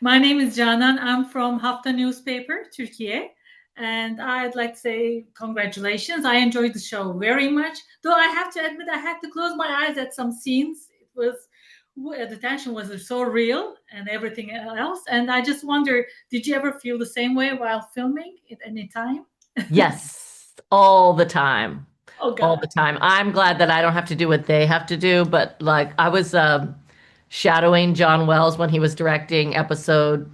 My name is Canan. I'm from Hafta newspaper, Turkey. And I'd like to say congratulations. I enjoyed the show very much. Though I have to admit, I had to close my eyes at some scenes. It was the tension was so real and everything else. And I just wonder, did you ever feel the same way while filming at any time? Yes, all the time. Oh All the God. time. I'm glad that I don't have to do what they have to do, but like I was shadowing John Wells when he was directing episode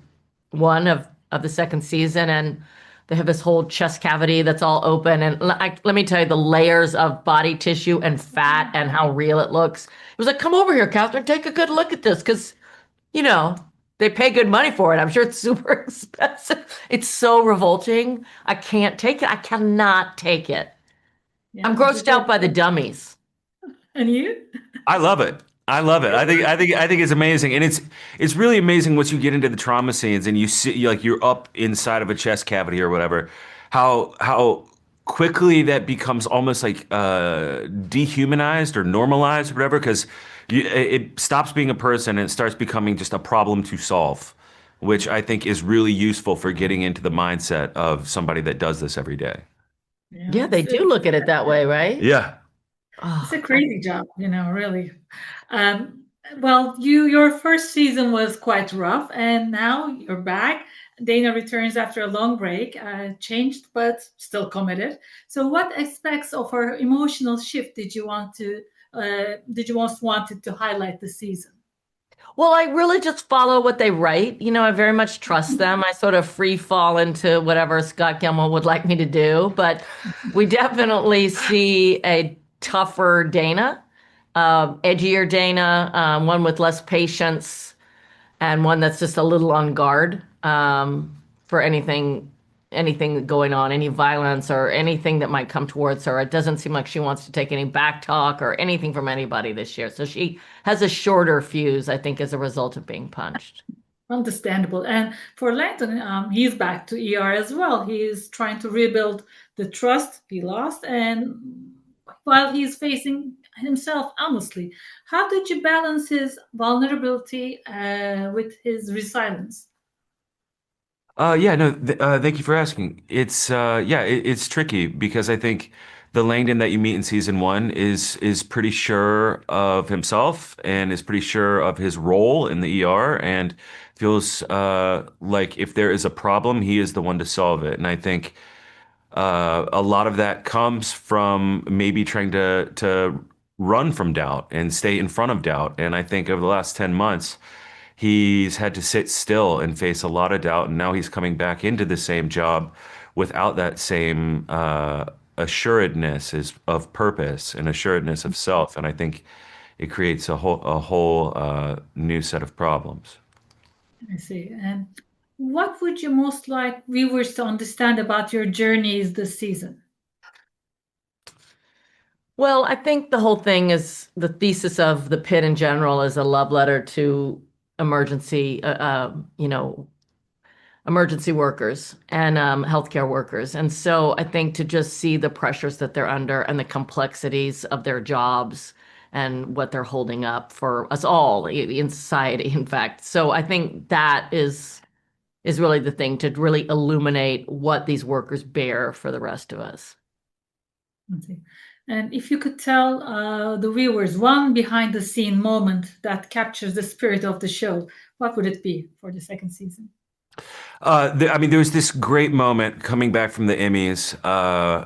one of the second season, and they have this whole chest cavity that's all open, and let me tell you the layers of body tissue and fat and how real it looks. It was like, come over here, Catherine, take a good look at this, because you know, they pay good money for it. I'm sure it's super expensive. It's so revolting. I can't take it. I cannot take it. I'm Yeah. grossed out by the dummies. And you? I love it. I love it. I think it's amazing, and it's really amazing once you get into the trauma scenes and you see like you're up inside of a chest cavity or whatever, how quickly that becomes almost like dehumanized or normalized or whatever, because it stops being a person and it starts becoming just a problem to solve, which I think is really useful for getting into the mindset of somebody that does this every day. Yeah, Yeah, they do look at it that way, right? Yeah. it's a Oh, crazy job, really. Um, well, your first season was quite rough, and now you're back. Dana returns after a long break, changed but still committed. So, what aspects of her emotional shift did you most wanted to highlight this season? well, I really just follow what they write. I very much trust them. I sort of free fall into whatever Scott Gimel would like me to do. But we definitely see a tougher Dana, edgier Dana, one with less patience, and one that's just a little on guard for anything going on, any violence or anything that might come towards her. It doesn't seem like she wants to take any back talk or anything from anybody this year. So she has a shorter fuse, I think, as a result of being punched. Understandable. And for Langdon, he's back to ER as well. He is trying to rebuild the trust he lost, and while he's facing himself honestly, how did you balance his vulnerability with his resilience? Yeah, no, thank you for asking. It's tricky because I think the Langdon that you meet in season one is pretty sure of himself and is pretty sure of his role in the ER and feels like if there is a problem, he is the one to solve it. And I think a lot of that comes from maybe trying to run from doubt and stay in front of doubt. And I think over the last 10 months, he's had to sit still and face a lot of doubt, and now he's coming back into the same job without that same assuredness of purpose and assuredness of self. And I think it creates a whole new set of problems. I see. And what would you most like viewers to understand about your journeys this season? Well, I think the whole thing is the thesis of the pit in general is a love letter to emergency, emergency workers and healthcare workers. And so I think to just see the pressures that they're under and the complexities of their jobs and what they're holding up for us all in society, in fact. So I think that is really the thing to really illuminate what these workers bear for the rest of us. I see. And if you could tell the viewers one behind the scene moment that captures the spirit of the show, what would it be for the second season? I mean, there was this great moment coming back from the Emmys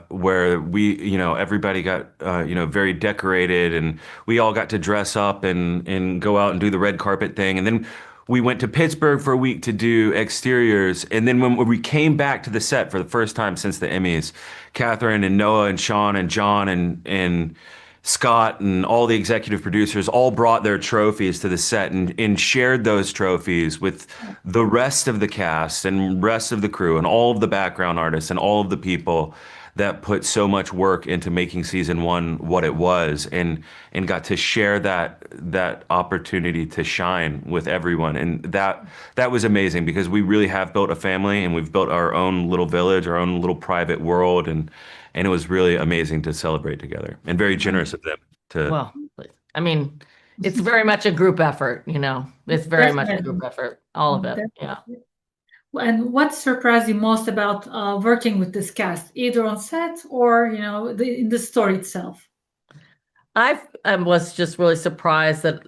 where everybody got, very decorated and we all got to dress up and go out and do the red carpet thing. And then we went to Pittsburgh for a week to do exteriors. And then when we came back to the set for the first time since the Emmys, Catherine and Noah and Sean and John and Scott and all the executive producers all brought their trophies to the set and shared those trophies with the rest of the cast and rest of the crew and all of the background artists and all of the people that put so much work into making season one what it was and got to share that opportunity to shine with everyone. And that was amazing because we really have built a family and we've built our own little village, our own little private world, and it was really amazing to celebrate together and very generous of them to. Well, I mean, it's very much a group effort, It's very much a Definitely. group effort, all of it. Yeah. Definitely. And what surprised you most about working with this cast, either on set or in the story itself? I was just really surprised that,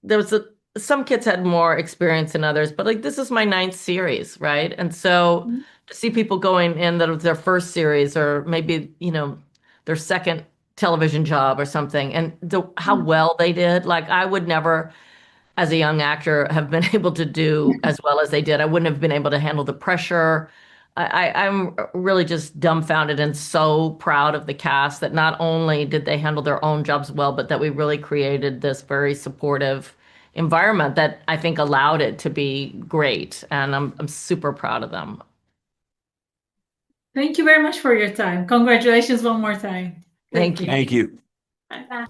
there was some kids had more experience than others, but like this is my 9th series, right? And so to see people going in that was their first series or maybe, their second television job or something, and how well they did, like I would never, as a young actor, have been able to do as well as they did. I wouldn't have been able to handle the pressure. I'm really just dumbfounded and so proud of the cast that not only did they handle their own jobs well, but that we really created this very supportive environment that I think allowed it to be great. And I'm super proud of them. Thank you very much for your time. Congratulations one more time. Thank you. Thank you. Bye.